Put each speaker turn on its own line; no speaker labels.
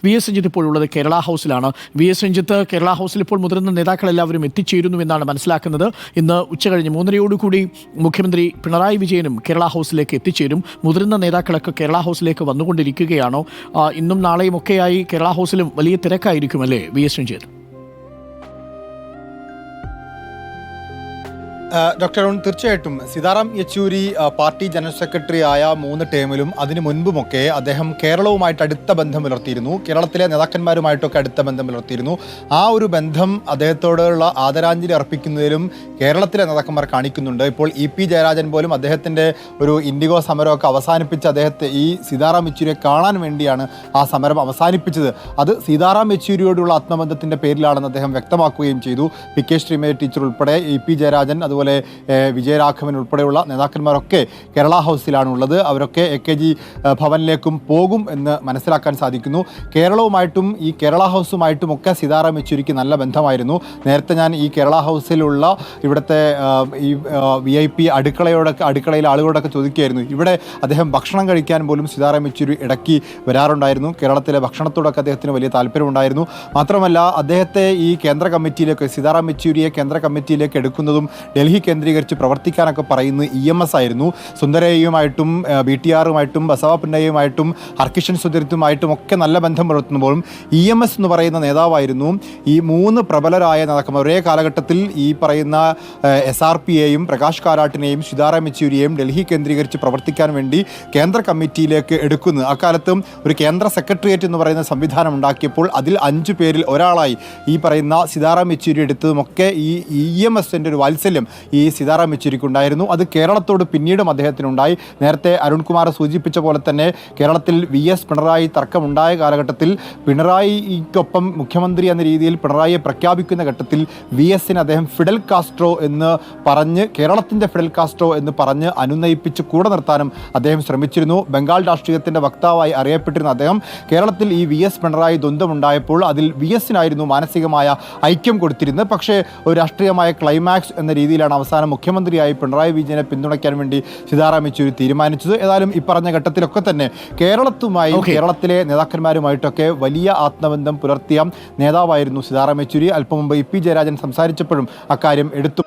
V S Ranjith ഇപ്പോഴുള്ളത് Kerala ഹൗസിലാണ്. V S Ranjith, Kerala ഹൗസിൽ ഇപ്പോൾ മുതിർന്ന നേതാക്കളെല്ലാവരും എത്തിച്ചേരുന്നുവെന്നാണ് മനസ്സിലാക്കുന്നത്. ഇന്ന് ഉച്ചകഴിഞ്ഞ് 3:30 മുഖ്യമന്ത്രി പിണറായി വിജയനും കേരള ഹൗസിലേക്ക് എത്തിച്ചേരും. മുതിർന്ന നേതാക്കളൊക്കെ കേരള ഹൗസിലേക്ക് വന്നുകൊണ്ടിരിക്കുകയാണോ? ഇന്നും നാളെയും ഒക്കെയായി കേരള ഹൗസിലും വലിയ തിരക്കായിരിക്കുമല്ലേ V S Ranjith?
Doctor Arun, തീർച്ചയായിട്ടും Sitaram Yechury party general secretary ആയ 3 ടേമിലും അതിനു മുൻപുമൊക്കെ അദ്ദേഹം കേരളവുമായിട്ട് അടുത്ത ബന്ധം പുലർത്തിയിരുന്നു. കേരളത്തിലെ നേതാക്കന്മാരുമായിട്ടൊക്കെ അടുത്ത ബന്ധം പുലർത്തിയിരുന്നു. ആ ഒരു ബന്ധം അദ്ദേഹത്തോടുള്ള ആദരാഞ്ജലി അർപ്പിക്കുന്നതിലും കേരളത്തിലെ നേതാക്കന്മാർ കാണിക്കുന്നുണ്ട്. ഇപ്പോൾ ഇ.പി. ജയരാജൻ പോലും അദ്ദേഹത്തിൻ്റെ ഒരു ഇൻഡിഗോ സമരമൊക്കെ അവസാനിപ്പിച്ച് അദ്ദേഹത്തെ ഈ സീതാറാം യെച്ചൂരിയെ കാണാൻ വേണ്ടിയാണ് ആ സമരം അവസാനിപ്പിച്ചത്. അത് സീതാറാം യെച്ചൂരിയോടുള്ള ആത്മബന്ധത്തിൻ്റെ പേരിലാണെന്ന് അദ്ദേഹം വ്യക്തമാക്കുകയും ചെയ്തു. പി.കെ. ശ്രീമതി ടീച്ചർ ഉൾപ്പെടെ ഇ.പി. ജയരാജൻ, അതുപോലെ വിജയരാഘവൻ ഉൾപ്പെടെയുള്ള നേതാക്കന്മാരൊക്കെ കേരള ഹൗസിലാണുള്ളത്. അവരൊക്കെ AKG ഭവനിലേക്കും പോകും എന്ന് മനസ്സിലാക്കാൻ സാധിക്കുന്നു. കേരളവുമായിട്ടും ഈ കേരള ഹൗസുമായിട്ടും ഒക്കെ സീതാറാം യെച്ചൂരിക്ക് നല്ല ബന്ധമായിരുന്നു. നേരത്തെ ഞാൻ ഈ കേരള ഹൗസിലുള്ള ഇവിടുത്തെ ഈ VIP അടുക്കളയിലെ ആളുകളോടൊക്കെ ചോദിക്കുകയായിരുന്നു. ഇവിടെ അദ്ദേഹം ഭക്ഷണം കഴിക്കാൻ പോലും സീതാറാം യെച്ചൂരി ഇടയ്ക്ക് വരാറുണ്ടായിരുന്നു. കേരളത്തിലെ ഭക്ഷണത്തോടൊക്കെ അദ്ദേഹത്തിന് വലിയ താല്പര്യമുണ്ടായിരുന്നു. മാത്രമല്ല, അദ്ദേഹത്തെ ഈ കേന്ദ്ര കമ്മിറ്റിയിലേക്ക്, സീതാറാം യെച്ചൂരിയെ കേന്ദ്ര കമ്മിറ്റിയിലേക്ക് എടുക്കുന്നതും ഡൽഹി കേന്ദ്രീകരിച്ച് പ്രവർത്തിക്കാനൊക്കെ പറയുന്നത് EMS ആയിരുന്നു. സുന്ദരയുമായിട്ടും BTR-ഉമായിട്ടും ബസവ പുന്നയുമായിട്ടും ഹർകിഷൻ സുധീർത്തുമായിട്ടും ഒക്കെ നല്ല ബന്ധം പുലർത്തുമ്പോഴും EMS എന്ന് പറയുന്ന നേതാവായിരുന്നു ഈ 3 പ്രബലരായ നേതാക്കന്മാർ. ഒരേ കാലഘട്ടത്തിൽ ഈ പറയുന്ന SRPയെയും പ്രകാശ് കാരാട്ടിനെയും സീതാറാം യെച്ചൂരിയെയും ഡൽഹി കേന്ദ്രീകരിച്ച് പ്രവർത്തിക്കാൻ വേണ്ടി കേന്ദ്ര കമ്മിറ്റിയിലേക്ക് എടുക്കുന്നു. അക്കാലത്തും ഒരു കേന്ദ്ര സെക്രട്ടേറിയറ്റ് എന്ന് പറയുന്ന സംവിധാനം ഉണ്ടാക്കിയപ്പോൾ അതിൽ 5 പേരിൽ ഒരാളായി ഈ പറയുന്ന സീതാറാം യെച്ചൂരി എടുത്തതുമൊക്കെ ഈ EMSൻ്റെ ഒരു വാത്സല്യം ഈ സീതാറാം യെച്ചൂരിക്കുണ്ടായിരുന്നു. അത് കേരളത്തോട് പിന്നീടും അദ്ദേഹത്തിനുണ്ടായി. നേരത്തെ അരുൺകുമാർ സൂചിപ്പിച്ച പോലെ തന്നെ കേരളത്തിൽ VS പിണറായി തർക്കമുണ്ടായ കാലഘട്ടത്തിൽ പിണറായിക്കൊപ്പം മുഖ്യമന്ത്രി എന്ന രീതിയിൽ പിണറായിയെ പ്രഖ്യാപിക്കുന്ന ഘട്ടത്തിൽ VSനെ അദ്ദേഹം ഫിഡൽ കാസ്ട്രോ എന്ന് പറഞ്ഞ്, കേരളത്തിൻ്റെ ഫിഡൽ കാസ്ട്രോ എന്ന് പറഞ്ഞ് അനുനയിപ്പിച്ച് കൂടെ നിർത്താനും അദ്ദേഹം ശ്രമിച്ചിരുന്നു. ബംഗാൾ രാഷ്ട്രീയത്തിൻ്റെ വക്താവായി അറിയപ്പെട്ടിരുന്ന അദ്ദേഹം കേരളത്തിൽ ഈ VS പിണറായി ദ്വന്ദ്വമുണ്ടായപ്പോൾ അതിൽ VSനായിരുന്നു മാനസികമായ ഐക്യം കൊടുത്തിരുന്നത്. പക്ഷേ ഒരു രാഷ്ട്രീയമായ ക്ലൈമാക്സ് എന്ന രീതിയിലാണ് അവസാനം മുഖ്യമന്ത്രിയായി പിണറായി വിജയനെ പിന്തുണയ്ക്കാൻ വേണ്ടി സീതാറാം യെച്ചൂരി തീരുമാനിച്ചത്. ഏതായാലും ഈ പറഞ്ഞ ഘട്ടത്തിലൊക്കെ തന്നെ കേരളത്തുമായും കേരളത്തിലെ നേതാക്കന്മാരുമായിട്ടൊക്കെ വലിയ ആത്മബന്ധം പുലർത്തിയ നേതാവായിരുന്നു സീതാറാം യെച്ചൂരി. അല്പം മുമ്പ് ഇ.പി. ജയരാജൻ സംസാരിച്ചപ്പോഴും അക്കാര്യം എടുത്തു.